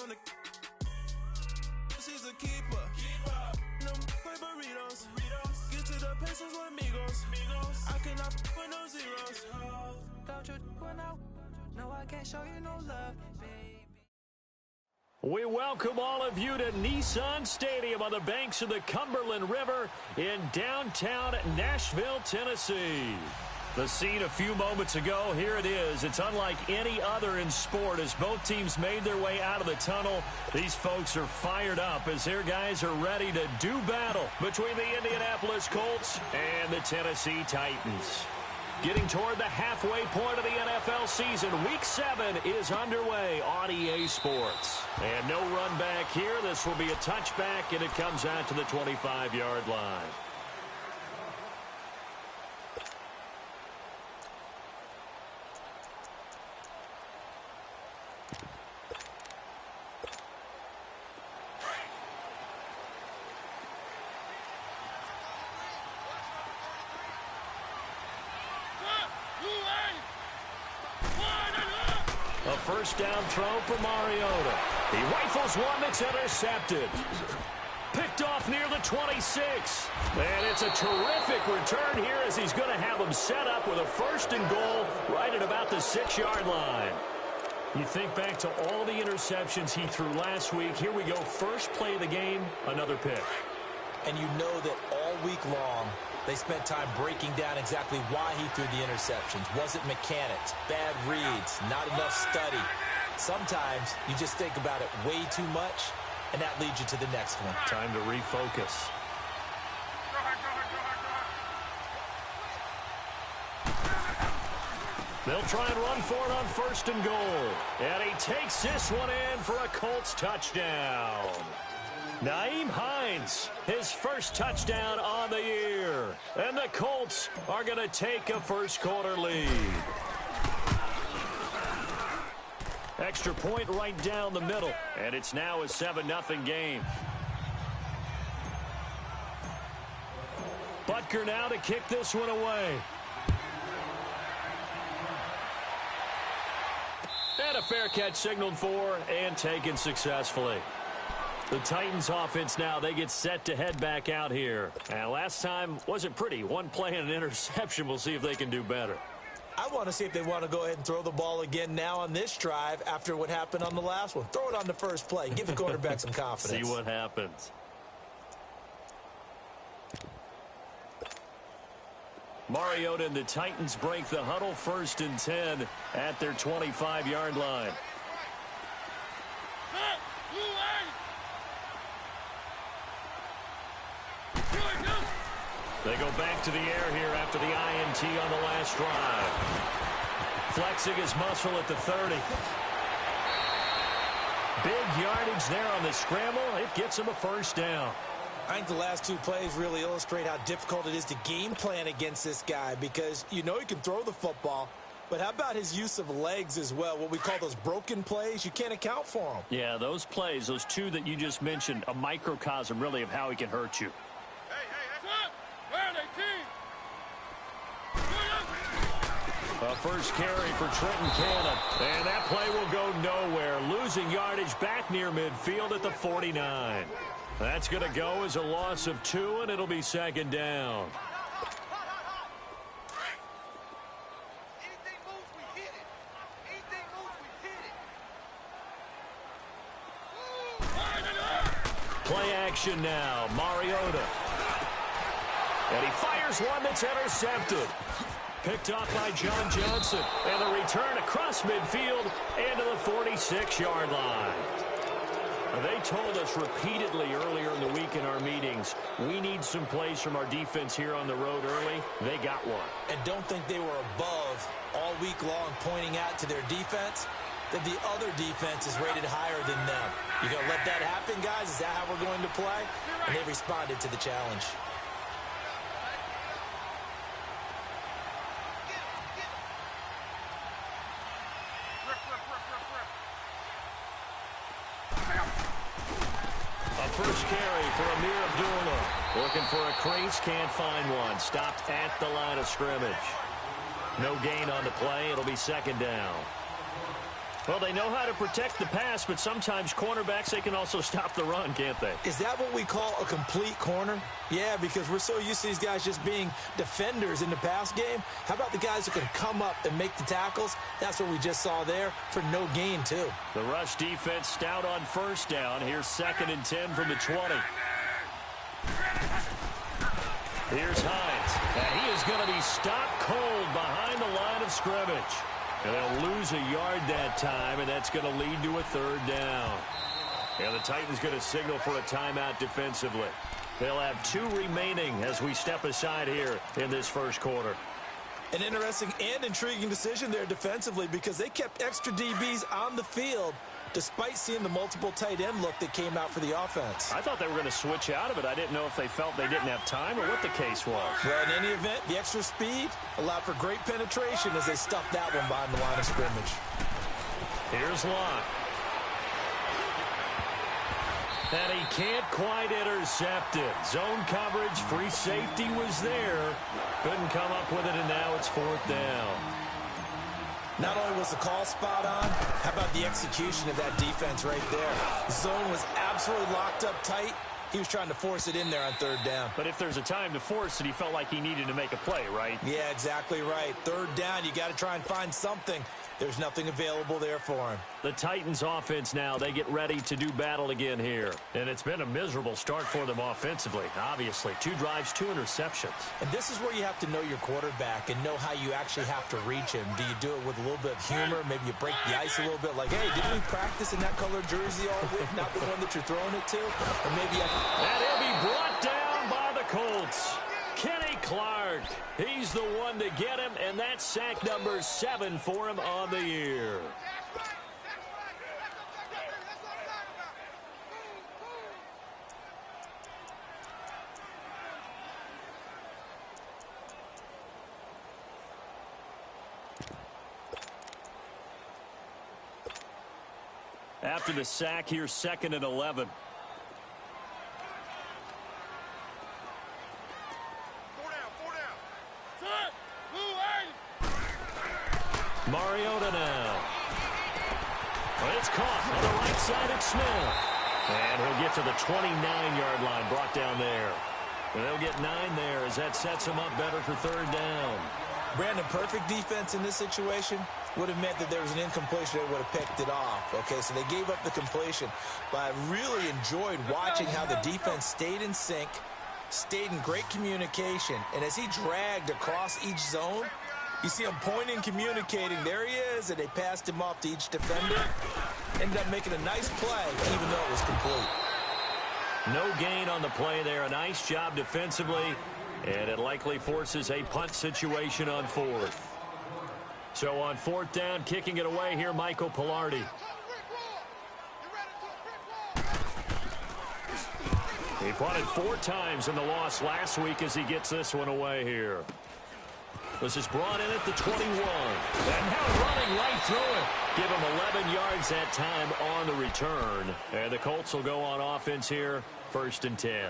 on the. She's a keeper. No burritos. Get to the pesos with amigos. I cannot with no zeros. Don't you run out? No, I can't show you no love, baby. We welcome all of you to Nissan Stadium on the banks of the Cumberland River in downtown Nashville, Tennessee. The scene a few moments ago, here it is. It's unlike any other in sport as both teams made their way out of the tunnel. These folks are fired up as their guys are ready to do battle between the Indianapolis Colts and the Tennessee Titans. Getting toward the halfway point of the NFL season, Week 7 is underway on EA Sports. And no run back here. This will be a touchback, and it comes out to the 25-yard line. A first down throw for Mariota. He rifles one that's intercepted. Picked off near the 26. And it's a terrific return here as he's going to have them set up with a first and goal right at about the 6-yard line. You think back to all the interceptions he threw last week. Here we go, first play of the game, another pick. And you know that all week long, they spent time breaking down exactly why he threw the interceptions. Was it mechanics, bad reads, not enough study? Sometimes you just think about it way too much, and that leads you to the next one. Time to refocus. They'll try and run for it on first and goal. And he takes this one in for a Colts touchdown. Nyheim Hines, his first touchdown on the year. And the Colts are going to take a first-quarter lead. Extra point right down the middle. And it's now a 7-0 game. Butker now to kick this one away. And a fair catch signaled for and taken successfully. The Titans offense now, they get set to head back out here. And last time wasn't pretty. One play and an interception. We'll see if they can do better. I want to see if they want to go ahead and throw the ball again now on this drive after what happened on the last one. Throw it on the first play. Give the quarterback some confidence. See what happens. Mariota and the Titans break the huddle, 1st and 10 at their 25-yard line. They go back to the air here after the INT on the last drive. Flexing his muscle at the 30. Big yardage there on the scramble. It gets him a first down. I think the last two plays really illustrate how difficult it is to game plan against this guy because you know he can throw the football, but how about his use of legs as well, what we call those broken plays? You can't account for them. Yeah, those plays, those two that you just mentioned, a microcosm really of how he can hurt you. A first carry for Trenton Cannon. And that play will go nowhere. Losing yardage back near midfield at the 49. That's going to go as a loss of 2, and it'll be 2nd down. Play action now. Mariota. And he fires one that's intercepted. Picked off by John Johnson. And the return across midfield and to the 46-yard line. They told us repeatedly earlier in the week in our meetings, we need some plays from our defense here on the road early. They got one. And don't think they were above all week long pointing out to their defense that the other defense is rated higher than them. You going to let that happen, guys? Is that how we're going to play? And they responded to the challenge. First carry for Amir Abdullah. Looking for a crease, can't find one. Stopped at the line of scrimmage. No gain on the play. It'll be 2nd down. Well, they know how to protect the pass, but sometimes cornerbacks, they can also stop the run, can't they? Is that what we call a complete corner? Yeah, because we're so used to these guys just being defenders in the pass game. How about the guys who can come up and make the tackles? That's what we just saw there for no gain, too. The rush defense stout on first down. Here's 2nd and 10 from the 20. Here's Hines. And he is going to be stopped cold behind the line of scrimmage. And they'll lose a yard that time, and that's going to lead to a 3rd down. And the Titans going to signal for a timeout defensively. They'll have 2 remaining as we step aside here in this first quarter. An interesting and intriguing decision there defensively because they kept extra DBs on the field despite seeing the multiple tight end look that came out for the offense. I thought they were going to switch out of it. I didn't know if they felt they didn't have time or what the case was. Well, in any event, the extra speed allowed for great penetration as they stuffed that one behind the line of scrimmage. Here's Locke. And he can't quite intercept it. Zone coverage, free safety was there. Couldn't come up with it, and now it's 4th down. Not only was the call spot on, how about the execution of that defense right there? The zone was absolutely locked up tight. He was trying to force it in there on 3rd down. But if there's a time to force it, he felt like he needed to make a play, right? Yeah, exactly right. 3rd down, you got to try and find something. There's nothing available there for him. The Titans offense now, they get ready to do battle again here. And it's been a miserable start for them offensively, obviously. 2 drives, 2 interceptions. And this is where you have to know your quarterback and know how you actually have to reach him. Do you do it with a little bit of humor? Maybe you break the ice a little bit like, hey, didn't we practice in that colored jersey all week? Not the one that you're throwing it to? Or maybe and he'll be brought down by the Colts. Kenny Clark, he's the one to get him, and that's sack number 7 for him on the year. After the sack, here's 2nd and 11. Mariota now. Well, it's caught on the right side at Smith. And he'll get to the 29-yard line, brought down there. And they'll get 9 there as that sets him up better for 3rd down. Brandon, perfect defense in this situation would have meant that there was an incompletion that would have picked it off. Okay, so they gave up the completion. But I really enjoyed watching how the defense stayed in sync, stayed in great communication. And as he dragged across each zone, you see him pointing, communicating. There he is, and they passed him off to each defender. Ended up making a nice play, even though it was complete. No gain on the play there. A nice job defensively, and it likely forces a punt situation on 4th. So on 4th down, kicking it away here, Michael Pilardi. He punted 4 times in the loss last week as he gets this one away here. This is brought in at the 21. And now running right through it. Give him 11 yards that time on the return. And the Colts will go on offense here, 1st and 10.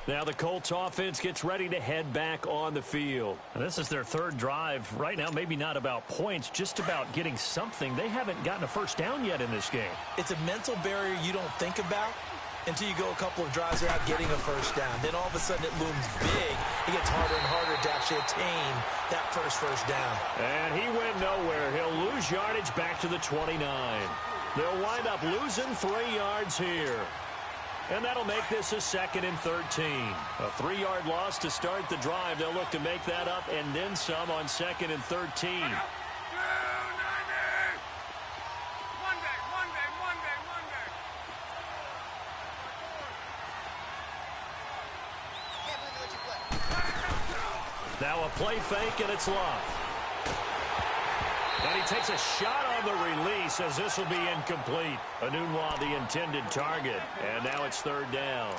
Now the Colts offense gets ready to head back on the field. And this is their 3rd drive. Right now, maybe not about points, just about getting something. They haven't gotten a 1st down yet in this game. It's a mental barrier you don't think about until you go a couple of drives without getting a 1st down. Then all of a sudden it looms big. It gets harder and harder to actually attain that first down. And he went nowhere. He'll lose yardage back to the 29. They'll wind up losing 3 yards here. And that'll make this a 2nd and 13. A 3-yard loss to start the drive. They'll look to make that up and then some on 2nd and 13. Now a play fake, and it's Locke. And he takes a shot on the release as this will be incomplete. Anunwa, the intended target, and now it's 3rd down.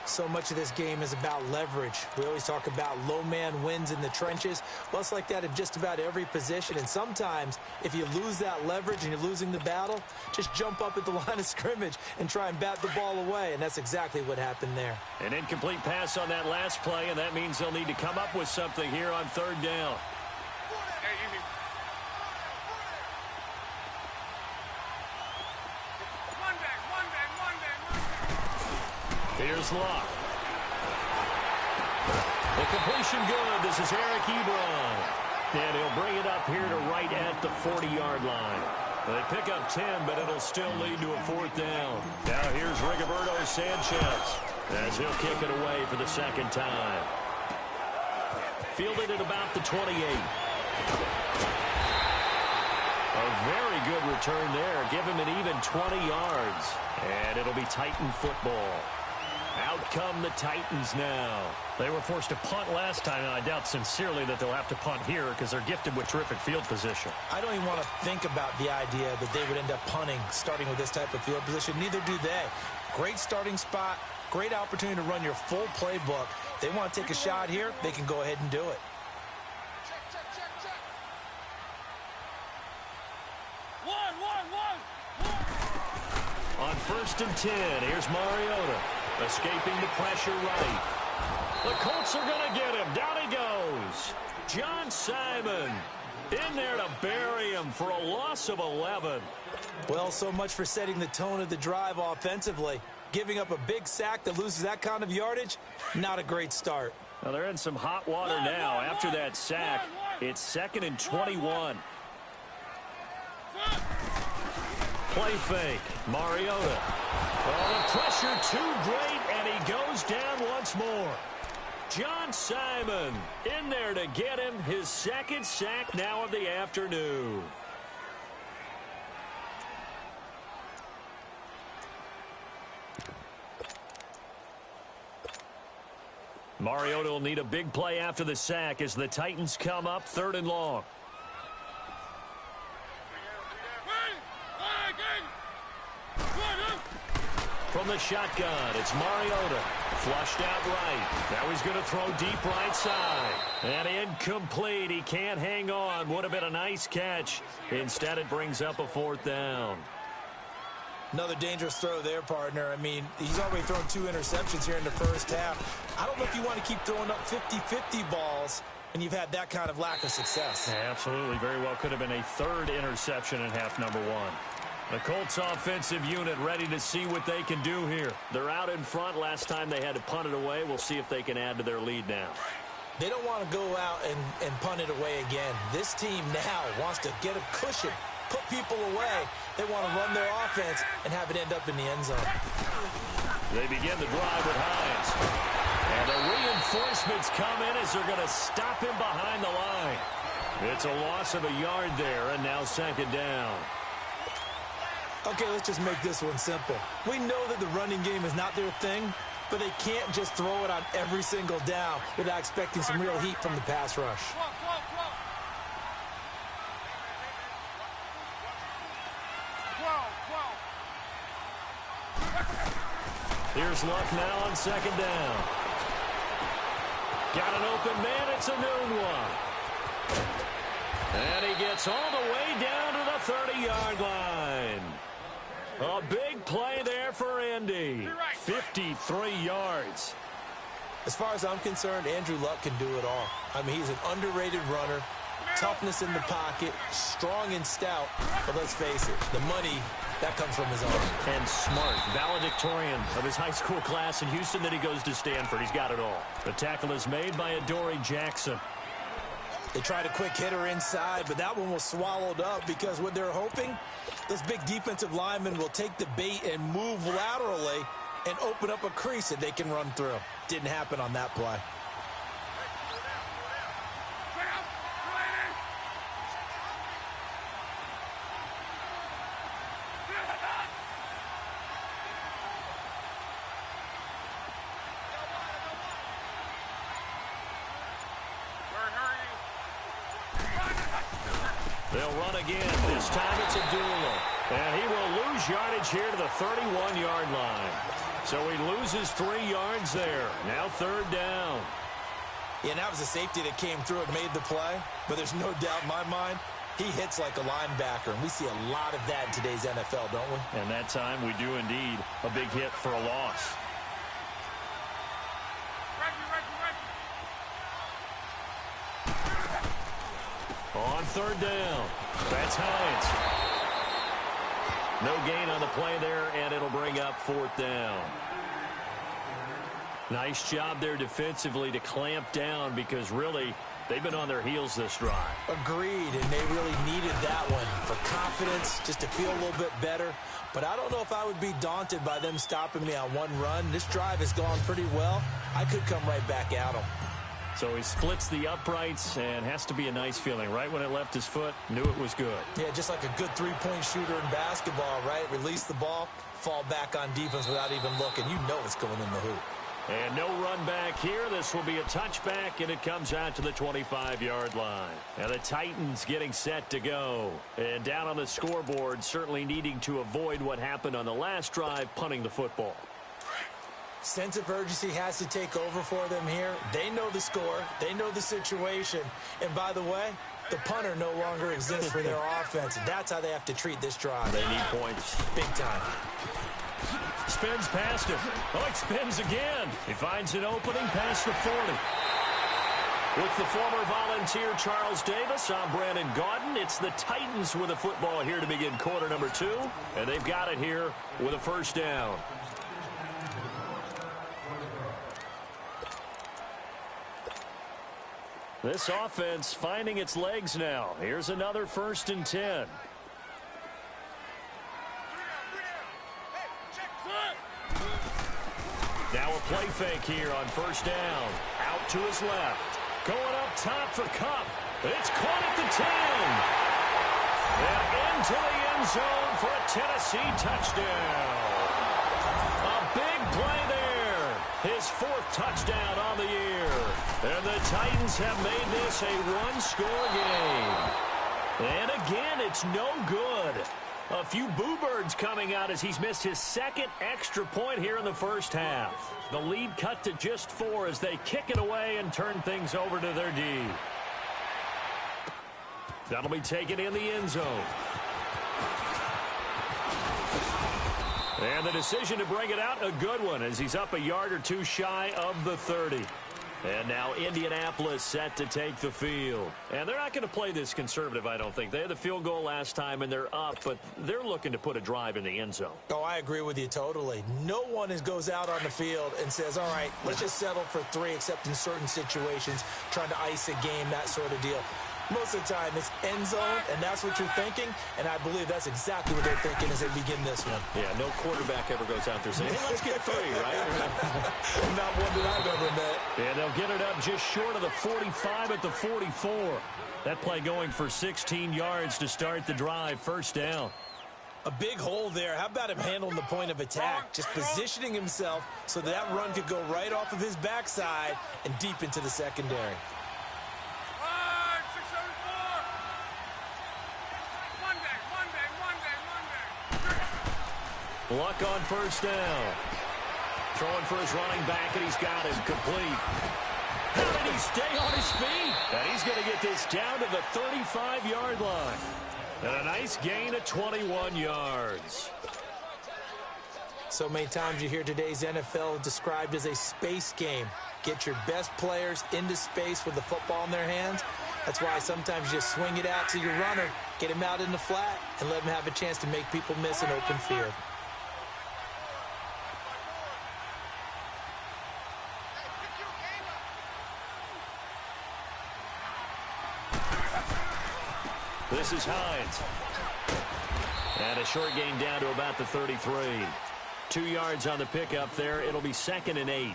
So much of this game is about leverage. We always talk about low man wins in the trenches. Well, it's like that in just about every position. And sometimes, if you lose that leverage and you're losing the battle, just jump up at the line of scrimmage and try and bat the ball away. And that's exactly what happened there. An incomplete pass on that last play, and that means they'll need to come up with something here on 3rd down. Here's Luck. The completion good. This is Eric Ebron. And he'll bring it up here to right at the 40-yard line. They pick up 10, but it'll still lead to a 4th down. Now here's Rigoberto Sanchez as he'll kick it away for the second time. Fielded at about the 28. A very good return there. Give him an even 20 yards. And it'll be Titan football. Out come the Titans now. They were forced to punt last time, and I doubt sincerely that they'll have to punt here because they're gifted with terrific field position. I don't even want to think about the idea that they would end up punting starting with this type of field position. Neither do they. Great starting spot, great opportunity to run your full playbook. They want to take a shot here, they can go ahead and do it. On 1st and 10, here's Mariota. Escaping the pressure right. The Colts are going to get him. Down he goes. John Simon in there to bury him for a loss of 11. Well, so much for setting the tone of the drive offensively. Giving up a big sack that loses that kind of yardage, not a great start. Well, they're in some hot water now. After that sack, it's 2nd and 21. Play fake. Mariota. Oh, the pressure too great, and he goes down once more. John Simon in there to get him his 2nd sack now of the afternoon. Mariota will need a big play after the sack as the Titans come up 3rd and long. From the shotgun, it's Mariota. Flushed out right. Now he's going to throw deep right side. And incomplete. He can't hang on. Would have been a nice catch. Instead, it brings up a 4th down. Another dangerous throw there, partner. I mean, he's already thrown 2 interceptions here in the first half. I don't know if you want to keep throwing up 50-50 balls when you've had that kind of lack of success. Yeah, absolutely. Very well could have been a 3rd interception in half number 1. The Colts offensive unit ready to see what they can do here. They're out in front. Last time they had to punt it away. We'll see if they can add to their lead now. They don't want to go out and punt it away again. This team now wants to get a cushion, put people away. They want to run their offense and have it end up in the end zone. They begin the drive with Hines. And the reinforcements come in as they're going to stop him behind the line. It's a loss of a yard there, and now 2nd down. Okay, let's just make this one simple. We know that the running game is not their thing, but they can't just throw it on every single down without expecting some real heat from the pass rush. Here's Luck now on 2nd down. Got an open man. It's a noon one. And he gets all the way down to the 30-yard line. A big play there for Indy. 53 yards. As far as I'm concerned, Andrew Luck can do it all. I mean, he's an underrated runner. Toughness in the pocket, strong and stout. But let's face it, the money, that comes from his arm. And smart, valedictorian of his high school class in Houston. Then he goes to Stanford. He's got it all. The tackle is made by Adoree Jackson. They tried a quick hitter inside, but that one was swallowed up because what they're hoping, this big defensive lineman will take the bait and move laterally and open up a crease that they can run through. Didn't happen on that play. They'll run again. This time it's Abdullah. And he will lose yardage here to the 31-yard line. So he loses 3 yards there. Now 3rd down. Yeah, and that was a safety that came through and made the play. But there's no doubt in my mind, he hits like a linebacker. And we see a lot of that in today's NFL, don't we? And that time we do indeed. A big hit for a loss. On 3rd down, that's Hines. No gain on the play there, and it'll bring up 4th down. Nice job there defensively to clamp down because really they've been on their heels this drive. Agreed, and they really needed that one for confidence, just to feel a little bit better. But I don't know if I would be daunted by them stopping me on one run. This drive has gone pretty well. I could come right back at them. So he splits the uprights and has to be a nice feeling. Right when it left his foot, knew it was good. Yeah, just like a good three-point shooter in basketball, right? Release the ball, fall back on defense without even looking. You know it's going in the hoop. And no run back here. This will be a touchback, and it comes out to the 25-yard line. And the Titans getting set to go. And down on the scoreboard, certainly needing to avoid what happened on the last drive, punting the football. Sense of urgency has to take over for them here. They know the score. They know the situation. And by the way, the punter no longer exists for their offense. That's how they have to treat this drive. They need points. Big time. Spins past him. Oh, it spins again. He finds an opening past the 40. With the former Volunteer Charles Davis, I'm Brandon Gaudin. It's the Titans with the football here to begin quarter number 2. And they've got it here with a first down. This offense finding its legs now. Here's another 1st and 10. Now a play fake here on first down. Out to his left. Going up top for Kupp. It's caught at the 10. And into the end zone for a Tennessee touchdown. A big play there. His 4th touchdown on the year. And the Titans have made this a one-score game. And again, it's no good. A few boo birds coming out as he's missed his 2nd extra point here in the first half. The lead cut to just 4 as they kick it away and turn things over to their D. That'll be taken in the end zone. And the decision to bring it out, a good one, as he's up a yard or 2 shy of the 30. And now Indianapolis set to take the field. And they're not going to play this conservative, I don't think. They had the field goal last time, and they're up, but they're looking to put a drive in the end zone. Oh, I agree with you totally. No one goes out on the field and says, all right, let's just settle for 3, except in certain situations, trying to ice a game, that sort of deal. Most of the time, it's end zone, and that's what you're thinking, and I believe that's exactly what they're thinking as they begin this one. Yeah, no quarterback ever goes out there saying, hey, let's get 3, right? Not one that I've ever met. And they'll get it up just short of the 45 at the 44. That play going for 16 yards to start the drive, first down. A big hole there. How about him handling the point of attack? Just positioning himself so that run could go right off of his backside and deep into the secondary. Luck on first down. Throwing for his running back, and he's got him complete. How did he stay on his feet? And he's going to get this down to the 35-yard line. And a nice gain of 21 yards. So many times you hear today's NFL described as a space game. Get your best players into space with the football in their hands. That's why sometimes you just swing it out to your runner, get him out in the flat, and let him have a chance to make people miss an open field. This is Hines. And a short gain down to about the 33. 2 yards on the pickup there. It'll be 2nd and 8.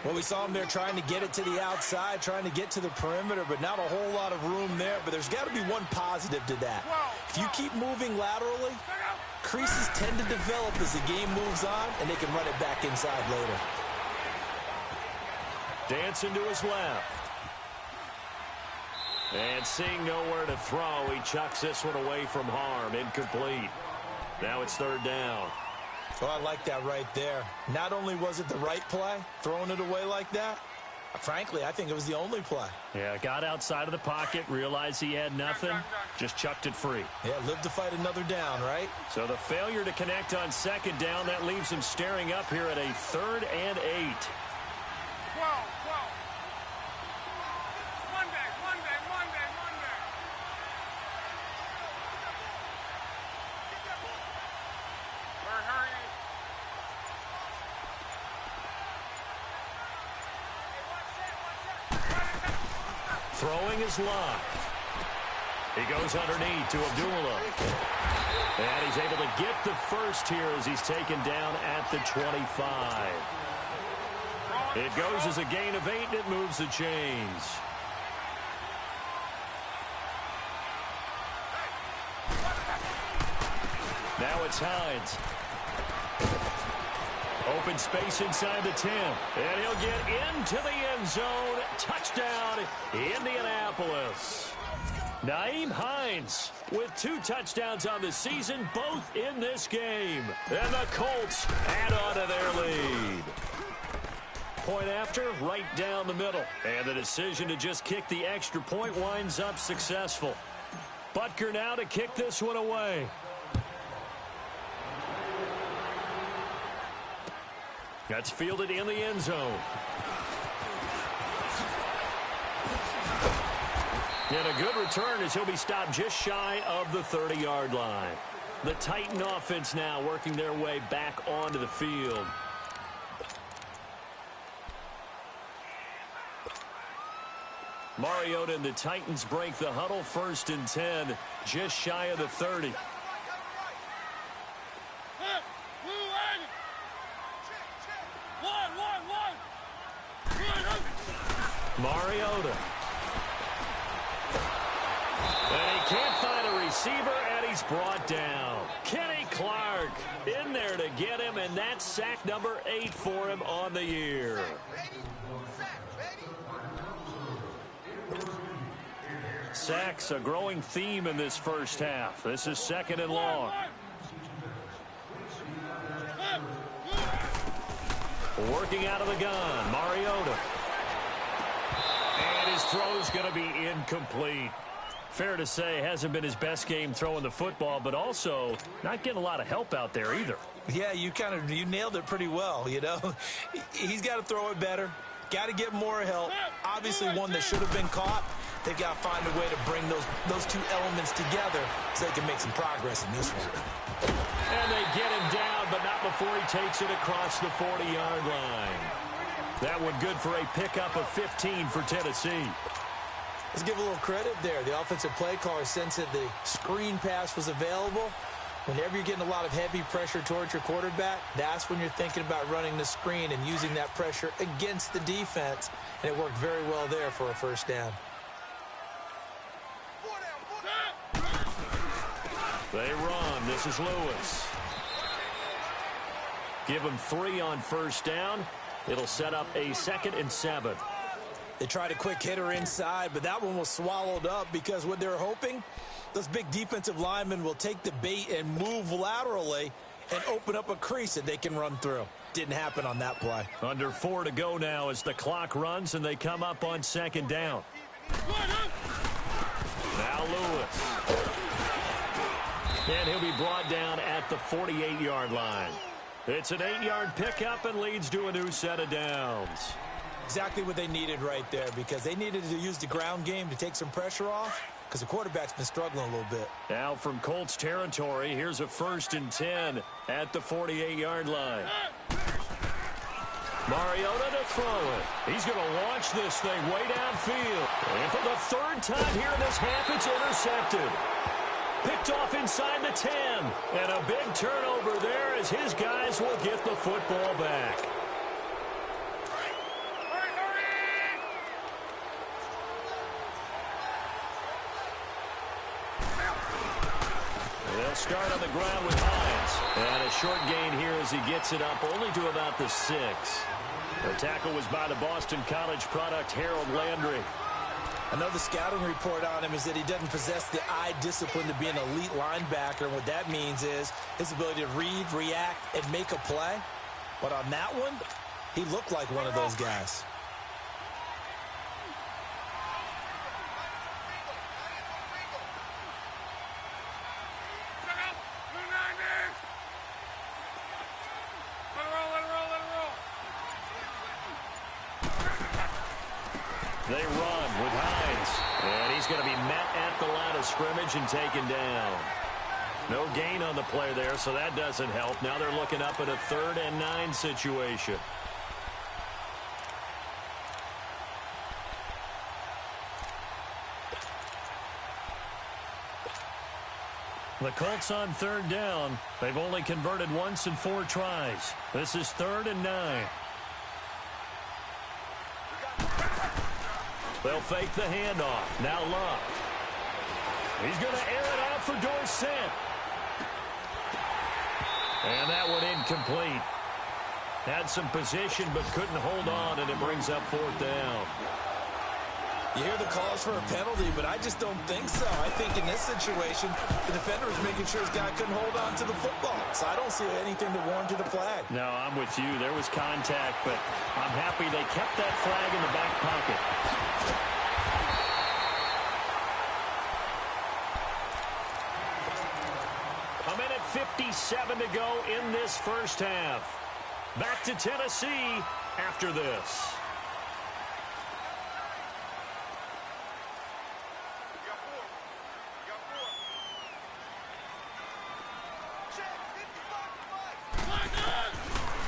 Well, we saw him there trying to get it to the outside, trying to get to the perimeter, but not a whole lot of room there. But there's got to be one positive to that. If you keep moving laterally, creases tend to develop as the game moves on, and they can run it back inside later. Dancing to his left. And seeing nowhere to throw, he chucks this one away from harm. Incomplete. Now it's 3rd down. Well, I like that right there. Not only was it the right play, throwing it away like that, frankly, I think it was the only play. Yeah, got outside of the pocket, realized he had nothing, just chucked it free. Yeah, live to fight another down, right? So the failure to connect on 2nd down, that leaves him staring up here at a 3rd and 8. 12. Throwing his line. He goes underneath to Abdullah. And he's able to get the first here as he's taken down at the 25. It goes as a gain of 8, and it moves the chains. Now it's Hines. Open space inside the 10. And he'll get into the end zone. Touchdown, Indianapolis. Nyheim Hines with 2 touchdowns on the season, both in this game. And the Colts add on to their lead. Point after, right down the middle. And the decision to just kick the extra point winds up successful. Butker now to kick this one away. That's fielded in the end zone. And a good return as he'll be stopped just shy of the 30-yard line. The Titan offense now working their way back onto the field. Mariota and the Titans break the huddle, 1st and 10, just shy of the 30. Mariota. And he can't find a receiver, and he's brought down. Kenny Clark in there to get him, and that's sack number 8 for him on the year. Sacks, a growing theme in this first half. This is 2nd and long. Working out of the gun, Mariota. And his throw's going to be incomplete. Fair to say, hasn't been his best game throwing the football, but also not getting a lot of help out there either. Yeah, you nailed it pretty well, you know. He's got to throw it better. Got to get more help. Obviously one that should have been caught. They've got to find a way to bring those 2 elements together so they can make some progress in this one. And they get him down, but not before he takes it across the 40-yard line. That one good for a pickup of 15 for Tennessee. Let's give a little credit there. The offensive play caller sensed that the screen pass was available. Whenever you're getting a lot of heavy pressure towards your quarterback, that's when you're thinking about running the screen and using that pressure against the defense. And it worked very well there for a 1st down. They run. This is Lewis. Give him 3 on 1st down. It'll set up a 2nd and 7. They tried a quick hitter inside, but that one was swallowed up because what they're hoping, those big defensive linemen will take the bait and move laterally and open up a crease that they can run through. Didn't happen on that play. Under 4 to go now as the clock runs and they come up on 2nd down. Now Lewis. And he'll be brought down at the 48-yard line. It's an 8-yard pickup and leads to a new set of downs. Exactly what they needed right there because they needed to use the ground game to take some pressure off because the quarterback's been struggling a little bit. Now from Colts territory, here's a 1st and 10 at the 48-yard line. Mariota to throw it. He's going to launch this thing way downfield. And for the 3rd time here in this half, it's intercepted. Picked off inside the 10. And a big turnover there as his guys will get the football back. They'll start on the ground with Hines. And a short gain here as he gets it up only to about the 6. The tackle was by the Boston College product, Harold Landry. Another scouting report on him is that he doesn't possess the eye discipline to be an elite linebacker. And what that means is his ability to read, react, and make a play. But on that one, he looked like one of those guys. They run with Hines. And he's going to be met at the line of scrimmage and taken down. No gain on the play there, so that doesn't help. Now they're looking up at a 3rd and 9 situation. The Colts on third down. They've only converted once in 4 tries. This is 3rd and 9. They'll fake the handoff. Now Luck. He's going to air it out for Dorsett. And that one incomplete. Had some position but couldn't hold on, and it brings up 4th down. You hear the calls for a penalty, but I just don't think so. I think in this situation, the defender was making sure his guy couldn't hold on to the football. So I don't see anything to warrant a flag. No, I'm with you. There was contact, but I'm happy they kept that flag in the back pocket. A minute 57 to go in this first half. Back to Tennessee after this.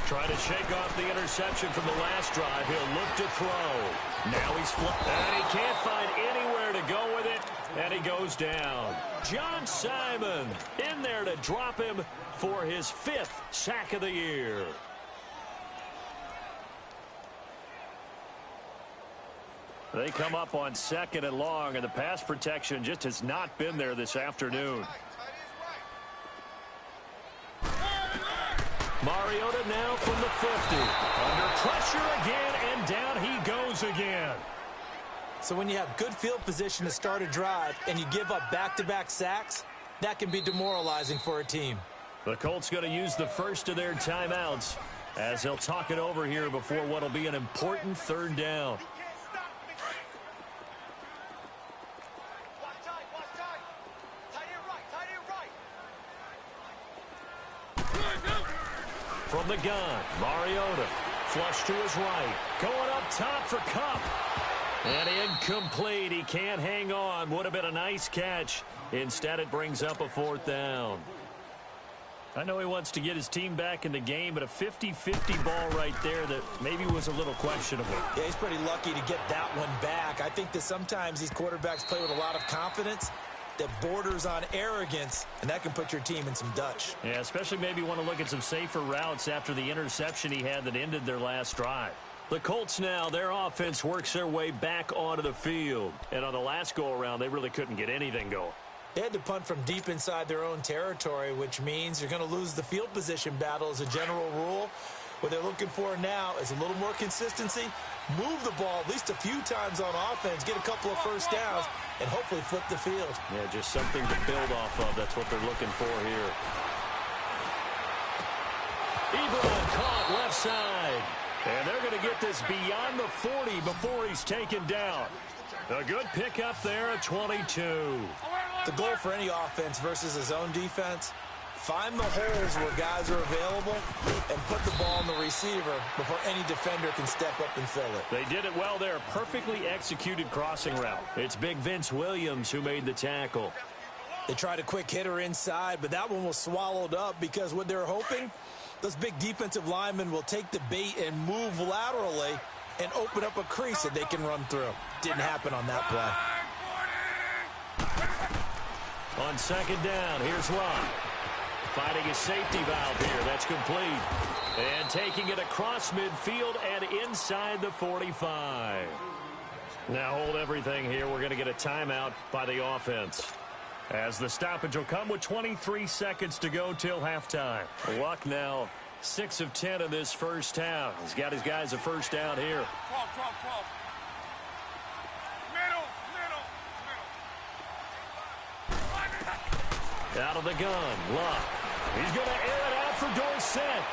Trying to shake off the interception from the last drive. He'll look to throw. Now he's flipped. And he can't find anywhere to go with it. And he goes down. John Simon in there to drop him for his 5th sack of the year. They come up on 2nd and long, and the pass protection just has not been there this afternoon. Mariota now from the 50. Under pressure again, and down he goes again. So when you have good field position to start a drive and you give up back-to-back sacks, that can be demoralizing for a team. The Colts going to use the first of their timeouts as they'll talk it over here before what will be an important 3rd down. From the gun, Mariota, flush to his right, going up top for Kupp. And incomplete. He can't hang on. Would have been a nice catch. Instead, it brings up a 4th down. I know he wants to get his team back in the game, but a 50-50 ball right there that maybe was a little questionable. Yeah, he's pretty lucky to get that one back. I think that sometimes these quarterbacks play with a lot of confidence that borders on arrogance, and that can put your team in some Dutch. Yeah, especially maybe want to look at some safer routes after the interception he had that ended their last drive. The Colts now, their offense works their way back onto the field. And on the last go-around, they really couldn't get anything going. They had to punt from deep inside their own territory, which means you're going to lose the field position battle as a general rule. What they're looking for now is a little more consistency, move the ball at least a few times on offense, get a couple of first downs, and hopefully flip the field. Yeah, just something to build off of. That's what they're looking for here. Ebron caught left side. And they're going to get this beyond the 40 before he's taken down. A good pickup there at 22. The goal for any offense versus his own defense, find the holes where guys are available and put the ball on the receiver before any defender can step up and fill it. They did it well there. Perfectly executed crossing route. It's big Vince Williams who made the tackle. They tried a quick hitter inside, but that one was swallowed up because what they're hoping, those big defensive linemen will take the bait and move laterally and open up a crease that they can run through. Didn't happen on that play. On 2nd down, here's Luck. Finding a safety valve here. That's complete. And taking it across midfield and inside the 45. Now hold everything here. We're going to get a timeout by the offense, as the stoppage will come with 23 seconds to go till halftime. Luck now 6 of 10 in this first half. He's got his guys a first down here. 12, 12, 12. Out of the gun, Luck. He's going to air it out for Dorsett.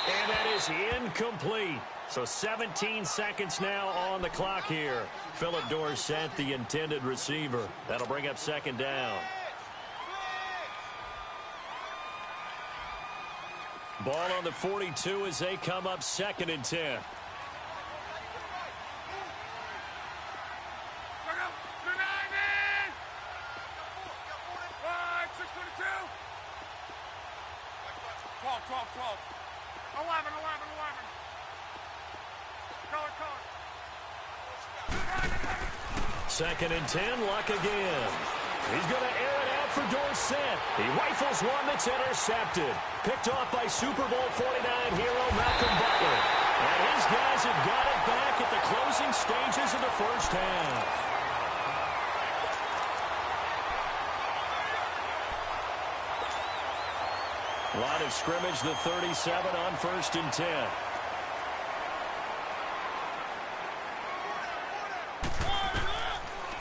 And that is incomplete. So 17 seconds now on the clock here. Philip Dorsett, the intended receiver. That'll bring up 2nd down. Ball on the 42 as they come up 2nd and 10. Second and 10, Luck again. He's going to air it out for Dorsett. He rifles one that's intercepted. Picked off by Super Bowl 49 hero Malcolm Butler. And his guys have got it back at the closing stages of the first half. Line of scrimmage, the 37 on 1st and 10.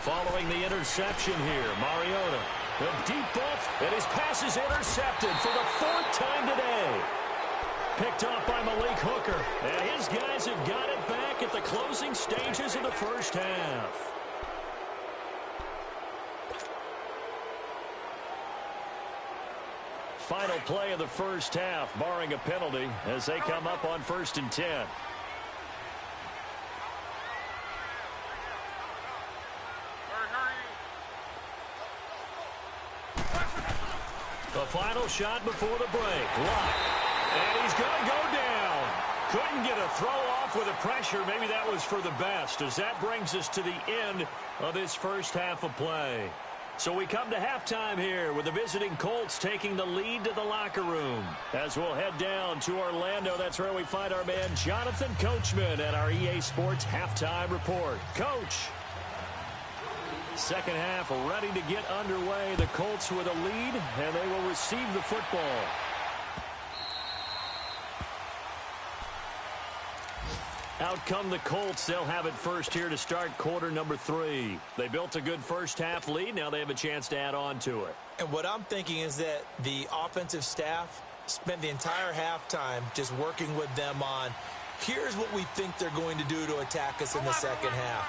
Following the interception here, Mariota. A deep ball, and his pass is intercepted for the 4th time today. Picked off by Malik Hooker. And his guys have got it back at the closing stages of the first half. Final play of the first half, barring a penalty, as they come up on 1st and 10. The final shot before the break. Lock. And he's going to go down. Couldn't get a throw off with the pressure. Maybe that was for the best, as that brings us to the end of this first half of play. So we come to halftime here with the visiting Colts taking the lead to the locker room. As we'll head down to Orlando, that's where we find our man Jonathan Coachman at our EA Sports Halftime Report. Coach. Second half ready to get underway. The Colts with a lead, and they will receive the football. Out come the Colts. They'll have it first here to start quarter number 3. They built a good first half lead. Now they have a chance to add on to it. And what I'm thinking is that the offensive staff spent the entire halftime just working with them on, here's what we think they're going to do to attack us in the second half.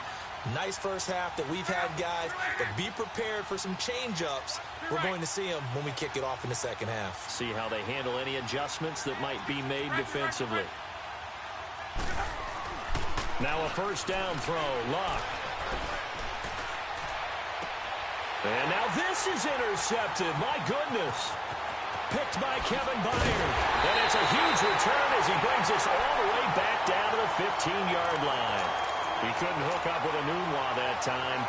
Nice first half that we've had, guys, but be prepared for some change-ups. We're going to see them when we kick it off in the second half. See how they handle any adjustments that might be made defensively. Now a first down throw. Lock. And now this is intercepted. My goodness. Picked by Kevin Byard. And it's a huge return as he brings us all the way back down to the 15-yard line. He couldn't hook up with a Nunwa that time.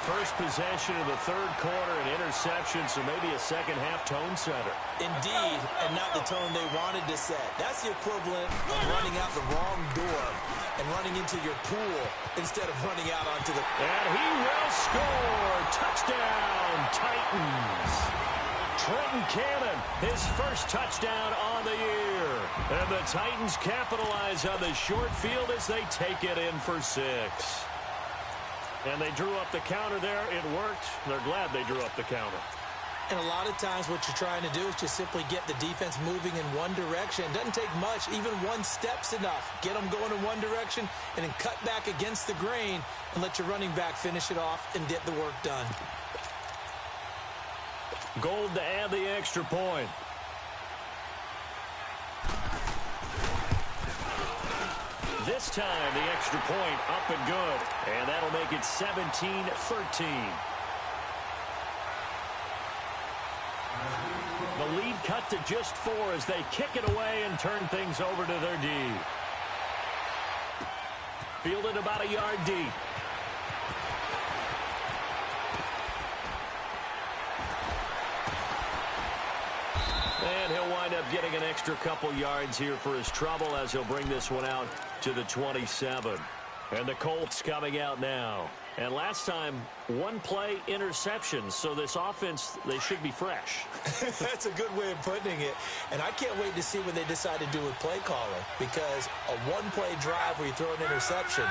First possession of the third quarter, an interception, so maybe a second-half tone setter. Indeed, and not the tone they wanted to set. That's the equivalent of running out the wrong door and running into your pool instead of running out onto the... And he will score! Touchdown, Titans! Trenton Cannon, his first touchdown on the year. And the Titans capitalize on the short field as they take it in for 6. And they drew up the counter there. It worked. They're glad they drew up the counter. And a lot of times what you're trying to do is just simply get the defense moving in one direction. It doesn't take much. Even one step's enough. Get them going in one direction and then cut back against the grain and let your running back finish it off and get the work done. Gold to add the extra point. This time, the extra point up and good. And that'll make it 17-13. The lead cut to just 4 as they kick it away and turn things over to their D. Fielded about a yard deep. And he'll wind up getting an extra couple yards here for his trouble as he'll bring this one out to the 27. And the Colts coming out now. And last time, one play interception. So this offense, they should be fresh. That's a good way of putting it. And I can't wait to see what they decide to do with play calling. Because a one-play drive where you throw an interception,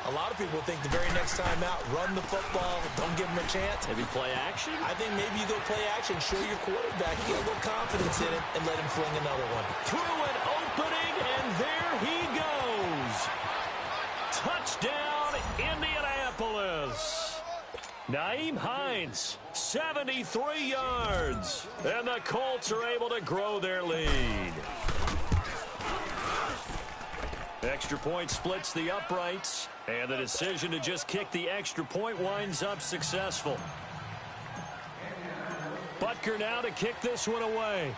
a lot of people think the very next time out, run the football, don't give them a chance. Maybe play action? I think maybe you go play action, show your quarterback, get a little confidence in it, and let him fling another one. Through an opening, and there he goes. Touchdown, Indianapolis. Nyheim Hines, 73 yards. And the Colts are able to grow their lead. Extra point splits the uprights, and the decision to just kick the extra point winds up successful. Butker now to kick this one away.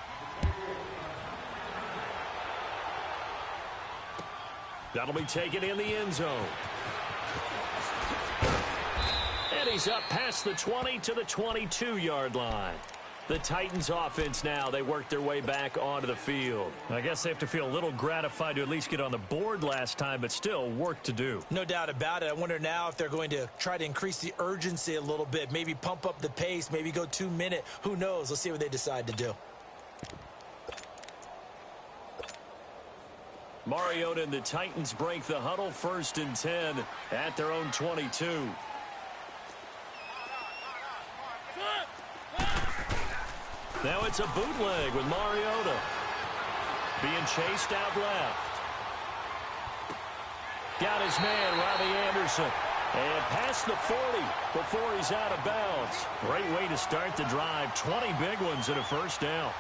That'll be taken in the end zone. And and he's up past the 20 to the 22-yard line. The Titans offense now, they work their way back onto the field. I guess they have to feel a little gratified to at least get on the board last time, but still work to do. No doubt about it. I wonder now if they're going to try to increase the urgency a little bit, maybe pump up the pace, maybe go 2-minute. Who knows? Let's see what they decide to do. Mariota and the Titans break the huddle, 1st and 10 at their own 22. Now it's a bootleg with Mariota. Being chased out left. Got his man, Robbie Anderson. And past the 40 before he's out of bounds. Great way to start the drive. 20 big ones and a first down.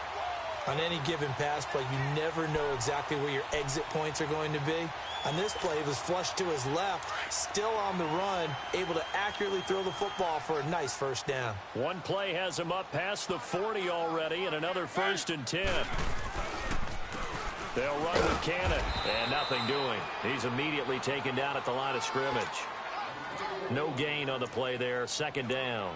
On any given pass play, you never know exactly where your exit points are going to be. On this play, he was flushed to his left, still on the run, able to accurately throw the football for a nice first down. One play has him up past the 40 already, and another 1st and 10. They'll run with Cannon, and nothing doing. He's immediately taken down at the line of scrimmage. No gain on the play there, 2nd down.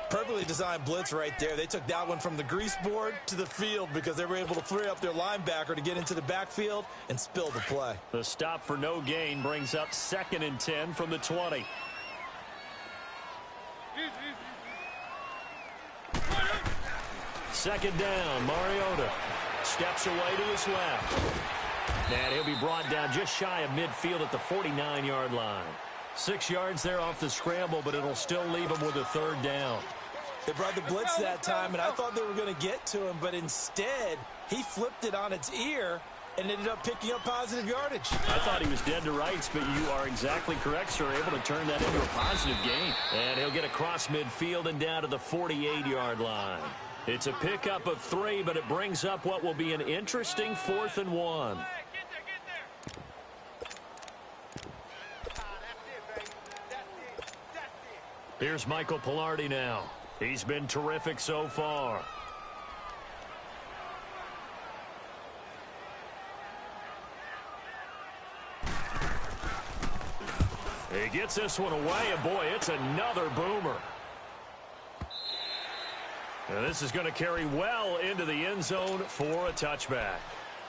Perfectly designed blitz right there. They took that one from the grease board to the field because they were able to free up their linebacker to get into the backfield and spill the play. The stop for no gain brings up 2nd and 10 from the 20. Second down, Mariota steps away to his left. And he'll be brought down just shy of midfield at the 49-yard line. 6 yards there off the scramble, but it'll still leave him with a 3rd down. They brought the blitz that time, and I thought they were going to get to him, but instead, he flipped it on its ear and ended up picking up positive yardage. I thought he was dead to rights, but you are exactly correct, sir. Able to turn that into a positive gain. And he'll get across midfield and down to the 48-yard line. It's a pickup of 3, but it brings up what will be an interesting 4th and 1. Here's Michael Pilardi now. He's been terrific so far. He gets this one away, and boy, it's another boomer. And this is going to carry well into the end zone for a touchback.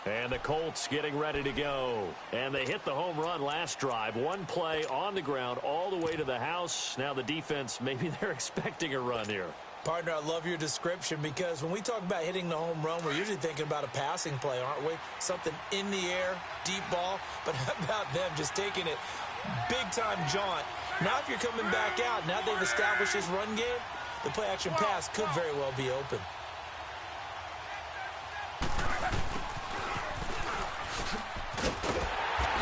And the Colts getting ready to go. And they hit the home run last drive. One play on the ground all the way to the house. Now the defense, maybe they're expecting a run here. Partner, I love your description because when we talk about hitting the home run, we're usually thinking about a passing play, aren't we? Something in the air, deep ball. But how about them just taking it big-time jaunt? Now if you're coming back out, now they've established this run game, the play-action pass could very well be open.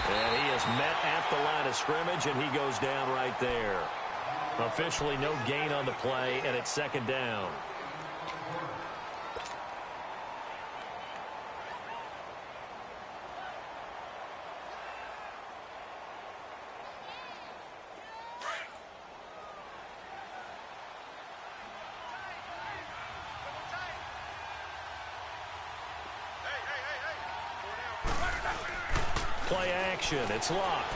And he is met at the line of scrimmage, and he goes down right there. Officially no gain on the play, and it's 2nd down. Play action. It's locked.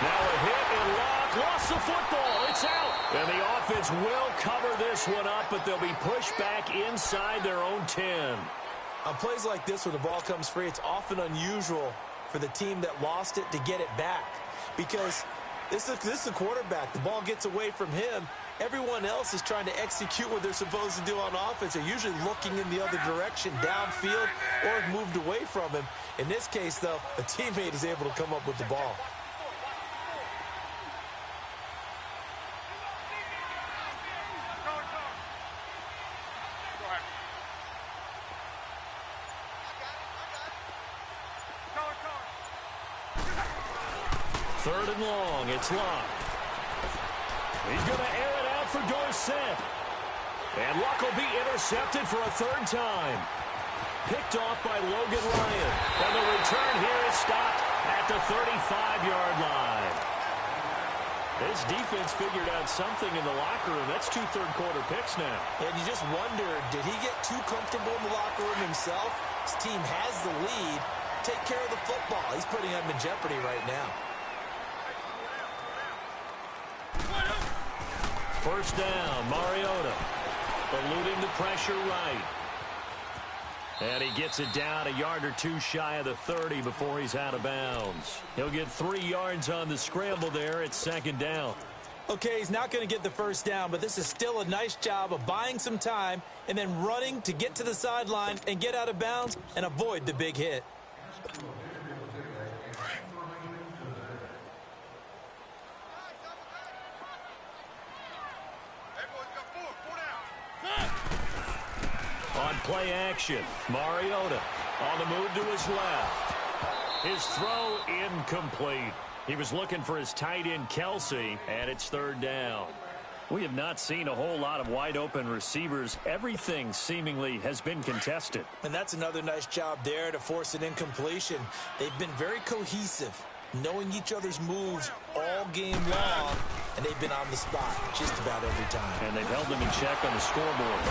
Now a hit and lock. Lost the football. It's out. And the offense will cover this one up, but they'll be pushed back inside their own 10. On plays like this where the ball comes free, it's often unusual for the team that lost it to get it back. Because this is the quarterback. The ball gets away from him. Everyone else is trying to execute what they're supposed to do on offense. They're usually looking in the other direction, downfield, or have moved away from him. In this case, though, a teammate is able to come up with the ball. Third and long. It's locked. He's going to air it out for Dorsett. And Luck will be intercepted for a 3rd time. Picked off by Logan Ryan. And the return here is stopped at the 35-yard line. This defense figured out something in the locker room. That's 2 third-quarter picks now. And you just wonder, did he get too comfortable in the locker room himself? His team has the lead. Take care of the football. He's putting them in jeopardy right now. First down, Mariota eluding the pressure right. And he gets it down a yard or two shy of the 30 before he's out of bounds. He'll get 3 yards on the scramble there at second down. Okay, he's not going to get the first down, but this is still a nice job of buying some time and then running to get to the sideline and get out of bounds and avoid the big hit. On play action, Mariota on the move to his left. His throw incomplete. He was looking for his tight end, Kelsey, and it's third down. We have not seen a whole lot of wide-open receivers. Everything seemingly has been contested. And that's another nice job there to force an incompletion. They've been very cohesive, knowing each other's moves all game long, and they've been on the spot just about every time. And they've held them in check on the scoreboard.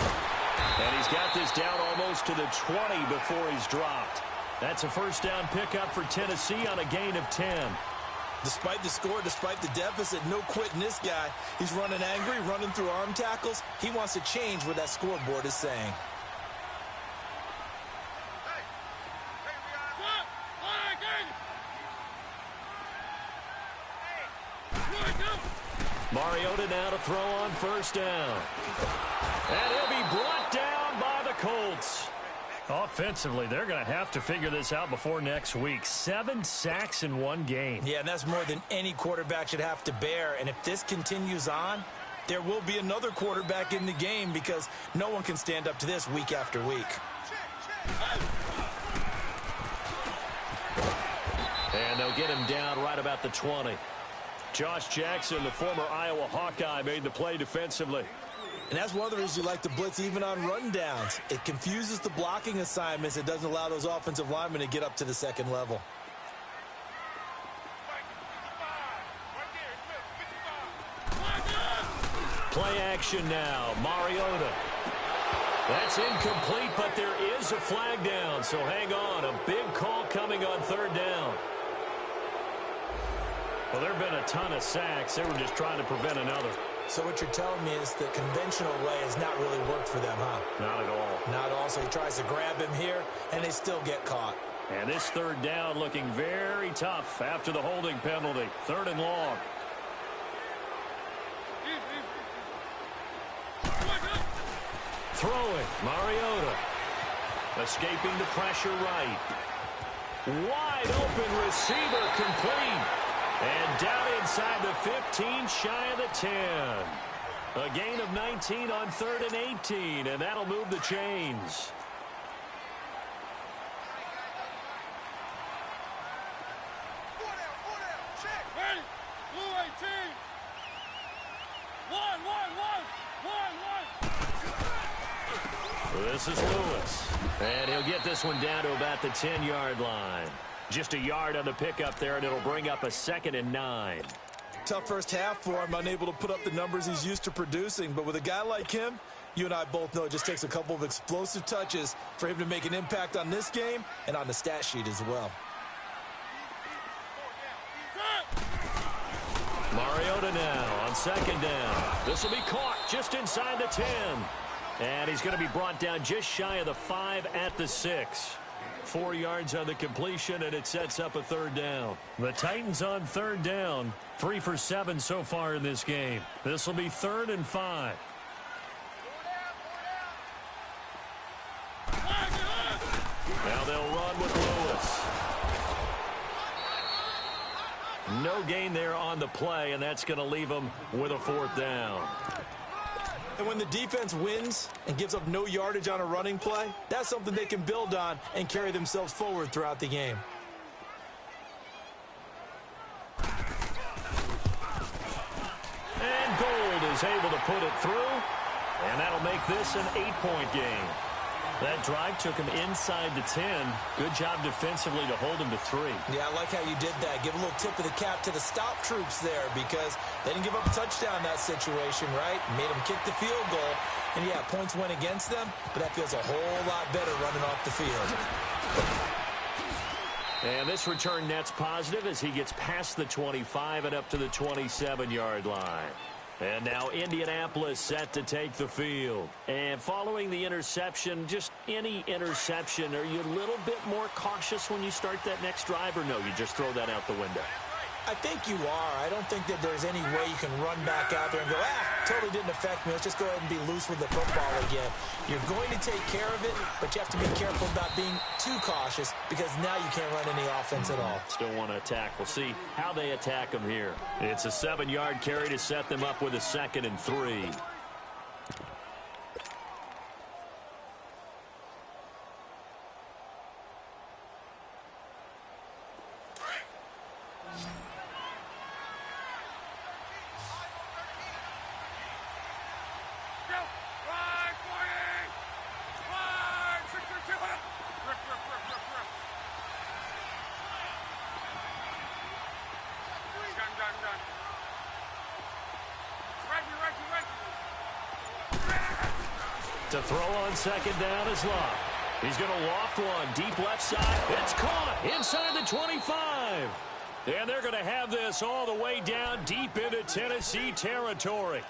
And he's got this down almost to the 20 before he's dropped. That's a first down pickup for Tennessee on a gain of 10. Despite the score, despite the deficit, no quitting this guy. He's running angry, running through arm tackles. He wants to change what that scoreboard is saying. Mariota now to throw on first down. And he'll be brought down by the Colts. Offensively, they're going to have to figure this out before next week. 7 sacks in one game. Yeah, and that's more than any quarterback should have to bear. And if this continues on, there will be another quarterback in the game because no one can stand up to this week after week. And they'll get him down right about the 20. Josh Jackson, the former Iowa Hawkeye, made the play defensively. And that's one of the reasons you like to blitz even on rundowns. It confuses the blocking assignments. It doesn't allow those offensive linemen to get up to the second level. Play action now. Mariota. That's incomplete, but there is a flag down, so hang on. A big call coming on third down. Well, there have been a ton of sacks. They were just trying to prevent another. So what you're telling me is the conventional way has not really worked for them, huh? Not at all. Not at all. So he tries to grab him here, and they still get caught. And this third down looking very tough after the holding penalty. Third and long. Throwing, Mariota. Escaping the pressure right. Wide open receiver complete. And down inside the 15, shy of the 10. A gain of 19 on 3rd and 18, and that'll move the chains. This is Lewis. And he'll get this one down to about the 10-yard line. Just a yard on the pickup there, and it'll bring up a 2nd and 9. Tough first half for him, unable to put up the numbers he's used to producing. But with a guy like him, you and I both know it just takes a couple of explosive touches for him to make an impact on this game and on the stat sheet as well. Mariota now on 2nd down. This will be caught just inside the 10. And he's going to be brought down just shy of the 5 at the 6. 4 yards on the completion, and it sets up a third down. The Titans on third down, 3 for 7 so far in this game. This will be 3rd and 5. Now they'll run with Lewis. No gain there on the play, and that's going to leave them with a 4th down. And when the defense wins and gives up no yardage on a running play, that's something they can build on and carry themselves forward throughout the game. And Gold is able to put it through, and that'll make this an 8-point game. That drive took him inside the 10. Good job defensively to hold him to 3. Yeah, I like how you did that. Give a little tip of the cap to the stop troops there because they didn't give up a touchdown in that situation, right? Made them kick the field goal. And, yeah, points went against them, but that feels a whole lot better running off the field. And this return net's positive as he gets past the 25 and up to the 27-yard line. And now Indianapolis set to take the field. And following the interception, just any interception, are you a little bit more cautious when you start that next drive, or no, you just throw that out the window? I think you are. I don't think that there's any way you can run back out there and go, totally didn't affect me. Let's just go ahead and be loose with the football again. You're going to take care of it, but you have to be careful about being too cautious because now you can't run any offense at all. Still want to attack. We'll see how they attack them here. It's a 7-yard carry to set them up with a 2nd and 3. To throw on 2nd down is Love. He's going to loft one deep left side. It's caught inside the 25. And they're going to have this all the way down deep into Tennessee territory.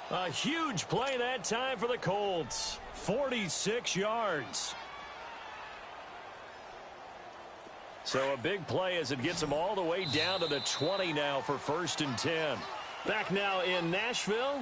A huge play that time for the Colts. 46 yards. So a big play as it gets them all the way down to the 20 now for 1st and 10. Back now in Nashville.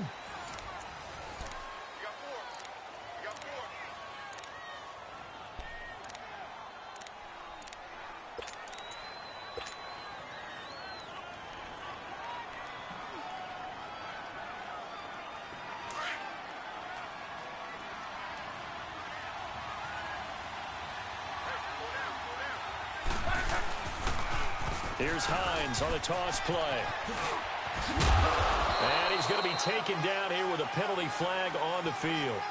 Here's Hines on a toss play. And he's going to be taken down here with a penalty flag on the field.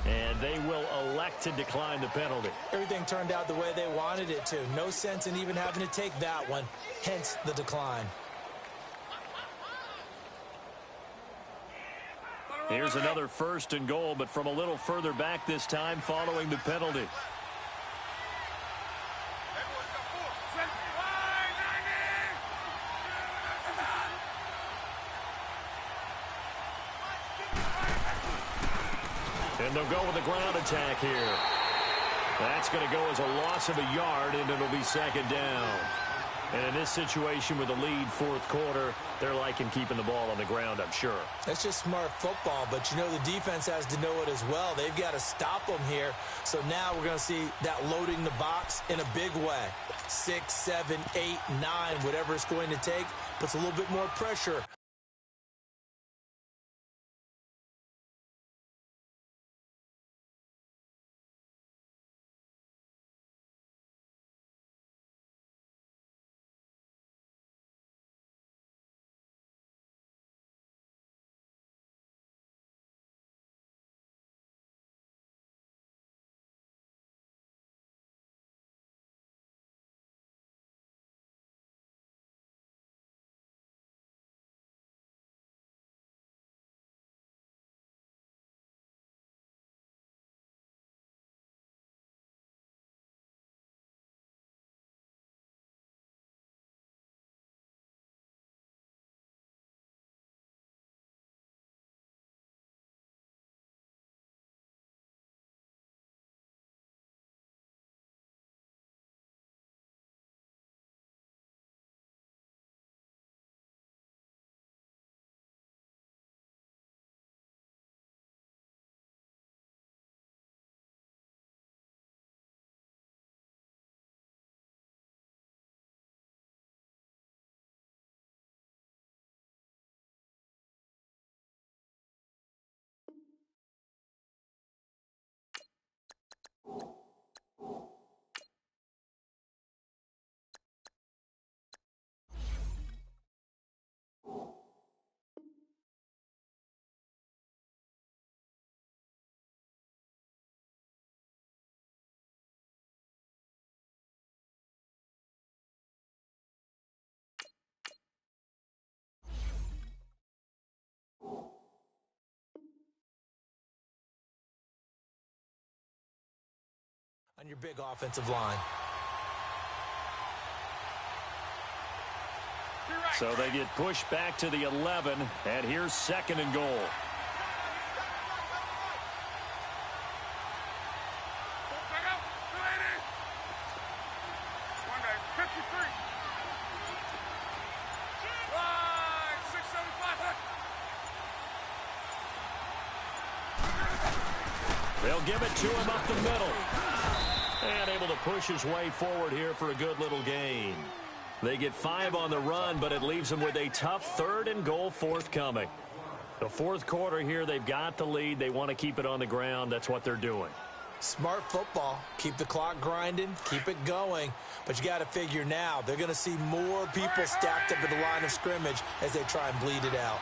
And they will elect to decline the penalty. Everything turned out the way they wanted it to. No sense in even having to take that one, hence the decline. Here's another 1st and goal, but from a little further back this time following the penalty. And they'll go with a ground attack here. That's going to go as a loss of a yard, and it'll be 2nd down. And in this situation with the lead 4th quarter, they're liking keeping the ball on the ground, I'm sure. That's just smart football, but you know the defense has to know it as well. They've got to stop them here. So now we're going to see that loading the box in a big way. 6, 7, 8, 9, whatever it's going to take, puts a little bit more pressure. On your big offensive line. Be So they get pushed back to the 11, and here's 2nd and goal. They'll give it to him up the middle. And able to push his way forward here for a good little gain. They get 5 on the run, but it leaves them with a tough 3rd and goal forthcoming. The 4th quarter here, they've got the lead. They want to keep it on the ground. That's what they're doing. Smart football. Keep the clock grinding. Keep it going. But you got to figure now, they're going to see more people stacked up at the line of scrimmage as they try and bleed it out.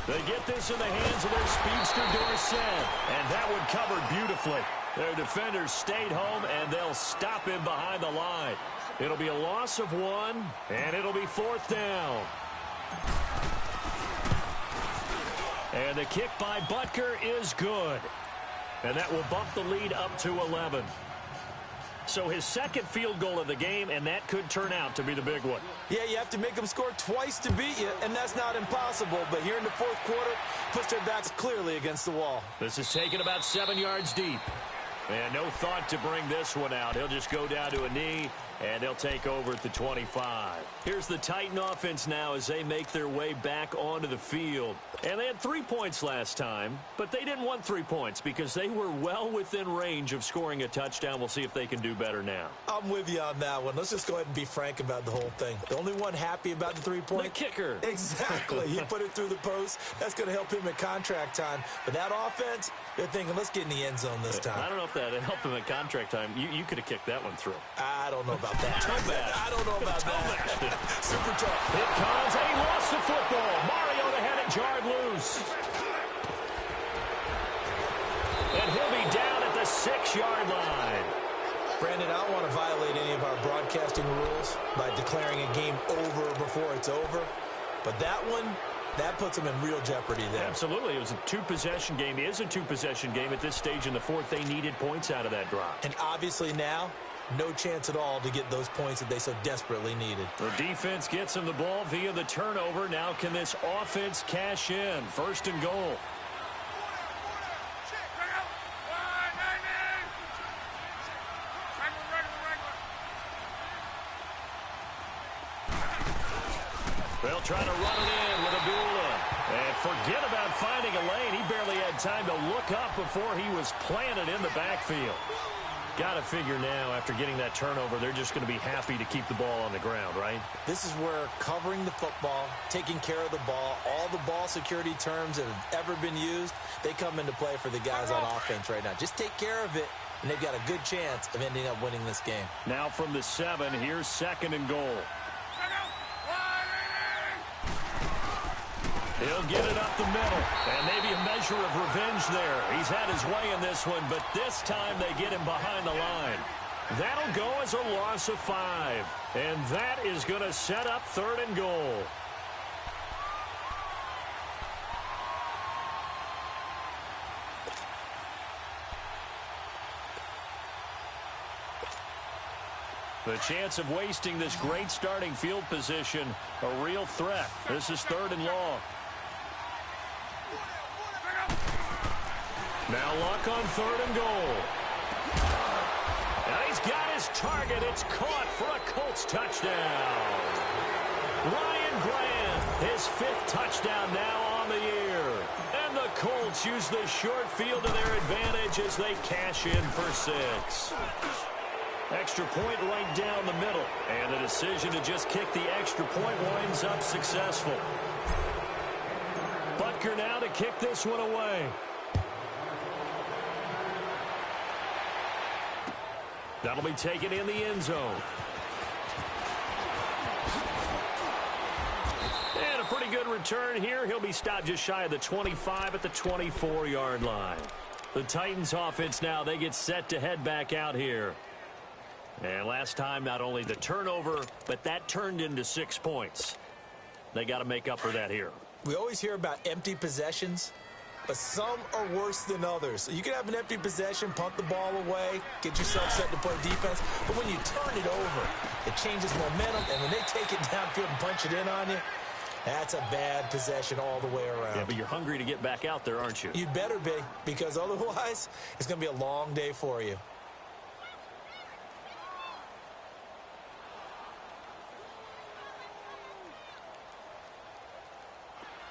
They get this in the hands of their speedster Dorsett, and that one covered beautifully. Their defenders stayed home, and they'll stop him behind the line. It'll be a loss of 1, and it'll be 4th down. And the kick by Butker is good. And that will bump the lead up to 11. So his 2nd field goal of the game, and that could turn out to be the big one. Yeah, you have to make them score twice to beat you, and that's not impossible. But here in the 4th quarter, push their backs clearly against the wall. This is taken about 7 yards deep. And no thought to bring this one out. He'll just go down to a knee, and they'll take over at the 25. Here's the Titan offense now as they make their way back onto the field. And they had 3 points last time, but they didn't want 3 points because they were well within range of scoring a touchdown. We'll see if they can do better now. I'm with you on that one. Let's just go ahead and be frank about the whole thing. The only one happy about the 3-point? The kicker. Exactly. He put it through the post. That's going to help him at contract time. But that offense, they're thinking, let's get in the end zone this time. I don't know if that helped him at contract time. You could have kicked that one through. I don't know about that. I don't know about that. Super tough. It comes, and he lost the football. Mariota had it jarred loose. And he'll be down at the 6-yard line. Brandon, I don't want to violate any of our broadcasting rules by declaring a game over before it's over. But that one, that puts them in real jeopardy there. Absolutely. It was a 2-possession game. It is a 2-possession game at this stage in the 4th. They needed points out of that drop. And obviously now, no chance at all to get those points that they so desperately needed. The defense gets them the ball via the turnover. Now can this offense cash in? 1st and goal. They'll try to run it in with Abdullah. And forget about finding a lane. He barely had time to look up before he was planted in the backfield. Got to figure now, after getting that turnover, they're just going to be happy to keep the ball on the ground, right? This is where covering the football, taking care of the ball, all the ball security terms that have ever been used, they come into play for the guys on offense right now. Just take care of it, and they've got a good chance of ending up winning this game. Now from the 7, here's 2nd and goal. He'll get it up the middle, and maybe a measure of revenge there. He's had his way in this one, but this time they get him behind the line. That'll go as a loss of 5, and that is going to set up 3rd and goal. The chance of wasting this great starting field position, a real threat. This is 3rd and long. Now Luck on 3rd and goal. And he's got his target. It's caught for a Colts touchdown. Ryan Grant, his 5th touchdown now on the year. And the Colts use the short field to their advantage as they cash in for 6. Extra point right down the middle. And the decision to just kick the extra point winds up successful. Butker now to kick this one away. That'll be taken in the end zone. And a pretty good return here. He'll be stopped just shy of the 25 at the 24-yard line. The Titans offense now, they get set to head back out here. And last time, not only the turnover, but that turned into 6 points. They got to make up for that here. We always hear about empty possessions. but some are worse than others. So you can have an empty possession, punt the ball away, get yourself set to play defense, but when you turn it over, it changes momentum, and when they take it downfield and punch it in on you, that's a bad possession all the way around. Yeah, but you're hungry to get back out there, aren't you? You'd better be, because otherwise, it's going to be a long day for you.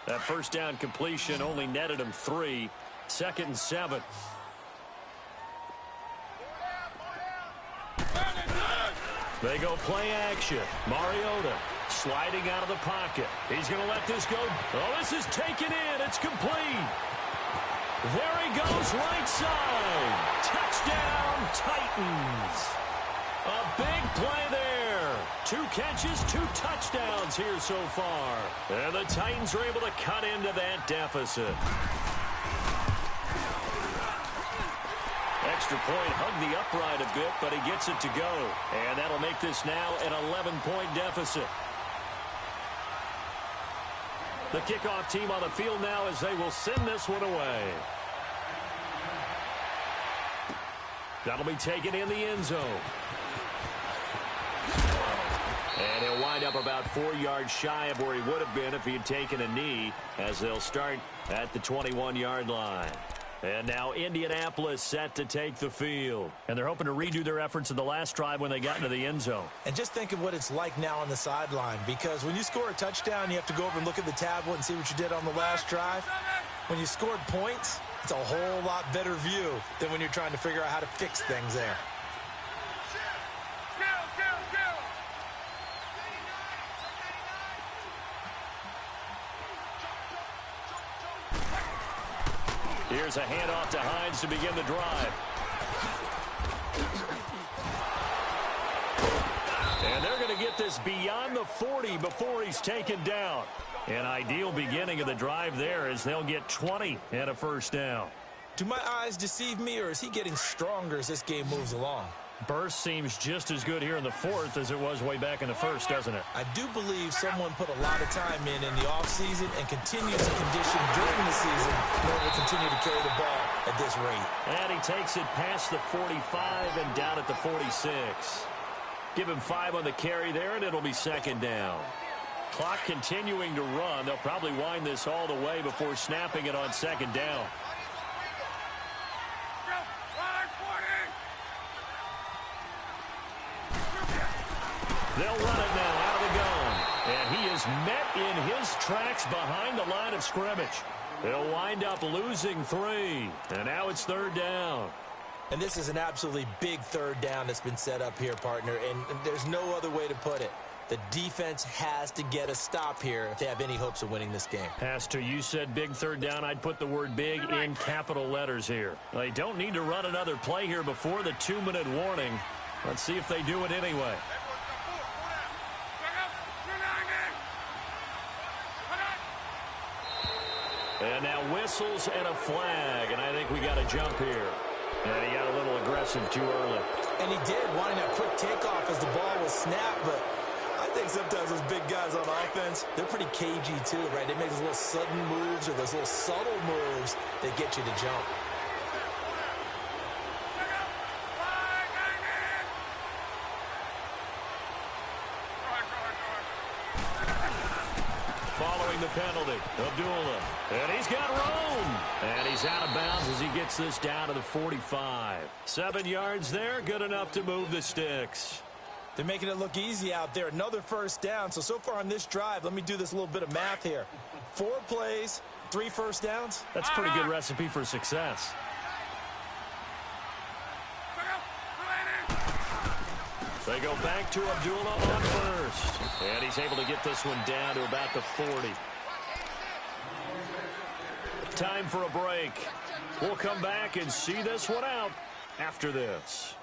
That first down completion only netted him 3. 2nd and 7. They go play action. Mariota sliding out of the pocket. He's going to let this go. Oh, this is taken in. It's complete. There he goes, right side. Touchdown, Titans. A big play there. 2 catches, 2 touchdowns here so far. And the Titans are able to cut into that deficit. Extra point hugged the upright a bit, but he gets it to go. And that'll make this now an 11-point deficit. The kickoff team on the field now as they will send this one away. That'll be taken in the end zone. And he'll wind up about 4 yards shy of where he would have been if he had taken a knee, as they'll start at the 21-yard line. And now Indianapolis set to take the field. And they're hoping to redo their efforts in the last drive when they got into the end zone. And just think of what it's like now on the sideline, because when you score a touchdown, you have to go over and look at the tablet and see what you did on the last drive. When you scored points, it's a whole lot better view than when you're trying to figure out how to fix things there. Here's a handoff to Hines to begin the drive. And they're going to get this beyond the 40 before he's taken down. An ideal beginning of the drive there as they'll get 20 and a first down. Do my eyes deceive me, or is he getting stronger as this game moves along? Burst seems just as good here in the 4th as it was way back in the 1st, doesn't it? I do believe someone put a lot of time in the offseason and continues to condition during the season in order to continue to carry the ball at this rate. And he takes it past the 45 and down at the 46. Give him 5 on the carry there, and it'll be 2nd down. Clock continuing to run. They'll probably wind this all the way before snapping it on 2nd down. They'll run it now out of the gun. And he is met in his tracks behind the line of scrimmage. They'll wind up losing 3. And now it's 3rd down. And this is an absolutely big 3rd down that's been set up here, partner. And there's no other way to put it. The defense has to get a stop here if they have any hopes of winning this game. Pastor, you said big 3rd down. I'd put the word big in capital letters here. They don't need to run another play here before the 2-minute warning. Let's see if they do it anyway. And now whistles and a flag, and I think we got a jump here. And he got a little aggressive too early. And he did, wanting a quick takeoff as the ball was snapped, but I think sometimes those big guys on offense, they're pretty cagey too, right? They make those little sudden moves or those little subtle moves that get you to jump. Following the penalty, Abdullah. And he's got room. And he's out of bounds as he gets this down to the 45. 7 yards there, good enough to move the sticks. They're making it look easy out there. Another first down. So far on this drive, let me do this little bit of math here. 4 plays, 3 first downs. That's a pretty good recipe for success. They go back to Abdullah on first. And he's able to get this one down to about the 40. Time for a break. We'll come back and see this one out after this.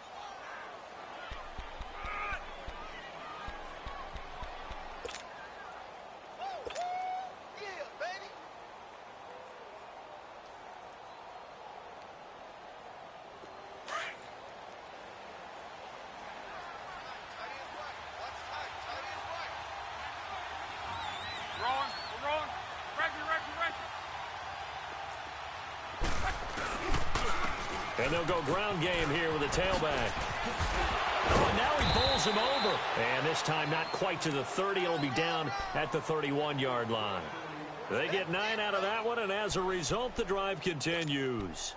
And they'll go ground game here with a tailback. Oh, now he bowls him over. And this time not quite to the 30. It'll be down at the 31-yard line. They get 9 out of that one, and as a result, the drive continues.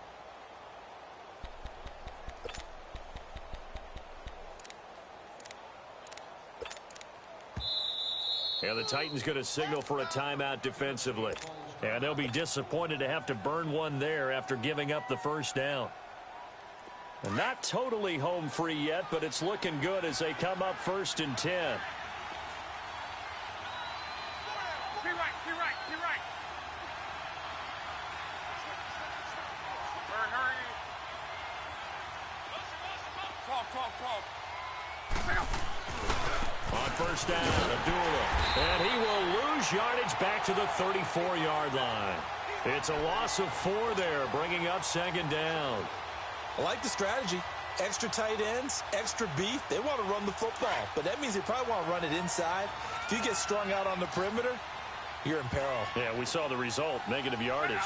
And the Titans going to signal for a timeout defensively. And they'll be disappointed to have to burn one there after giving up the first down. And not totally home free yet, but it's looking good as they come up 1st and 10. Be right. Hurry. Talk. On first down, Abdullah. And he will lose yardage back to the 34-yard line. It's a loss of 4 there, bringing up 2nd down. I like the strategy. Extra tight ends, extra beef. They want to run the football, but that means they probably want to run it inside. If you get strung out on the perimeter, you're in peril. Yeah, we saw the result, negative yardage.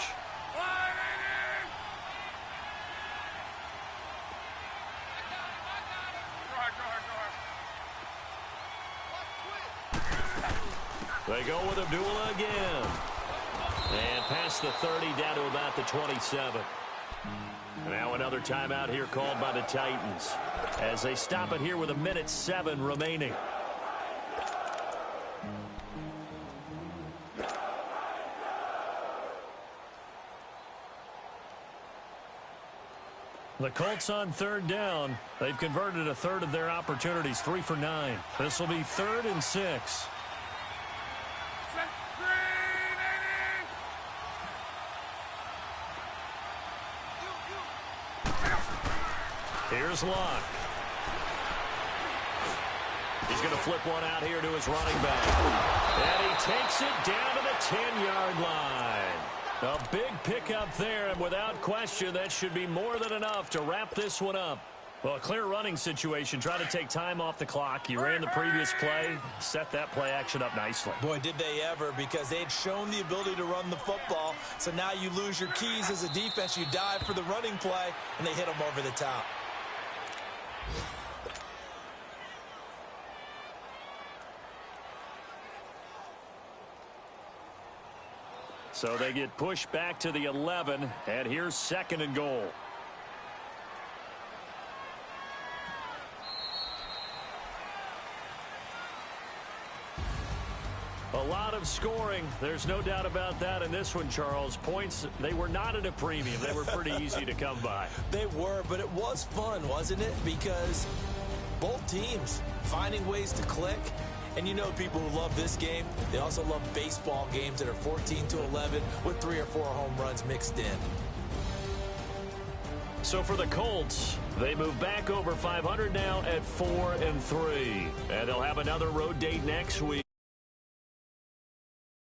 They go with Abdullah again. And past the 30 down to about the 27. Now another timeout here called by the Titans as they stop it here with 1:07 remaining. The Colts on 3rd down. They've converted a third of their opportunities, 3 for 9. This will be 3rd and 6. Here's Luck. He's going to flip one out here to his running back. And he takes it down to the 10-yard line. A big pickup there, and without question, that should be more than enough to wrap this one up. Well, a clear running situation. Try to take time off the clock. You ran the previous play, set that play action up nicely. Boy, did they ever, because they had shown the ability to run the football. So now you lose your keys as a defense. You dive for the running play, and they hit them over the top. So they get pushed back to the 11, and here's 2nd and goal. A lot of scoring. There's no doubt about that in this one, Charles. Points, they were not at a premium. They were pretty easy to come by. They were, but it was fun, wasn't it? Because both teams finding ways to click. And you know people who love this game, they also love baseball games that are 14-11 with 3 or 4 home runs mixed in. So for the Colts, they move back over 500 now at 4-3. And they'll have another road date next week.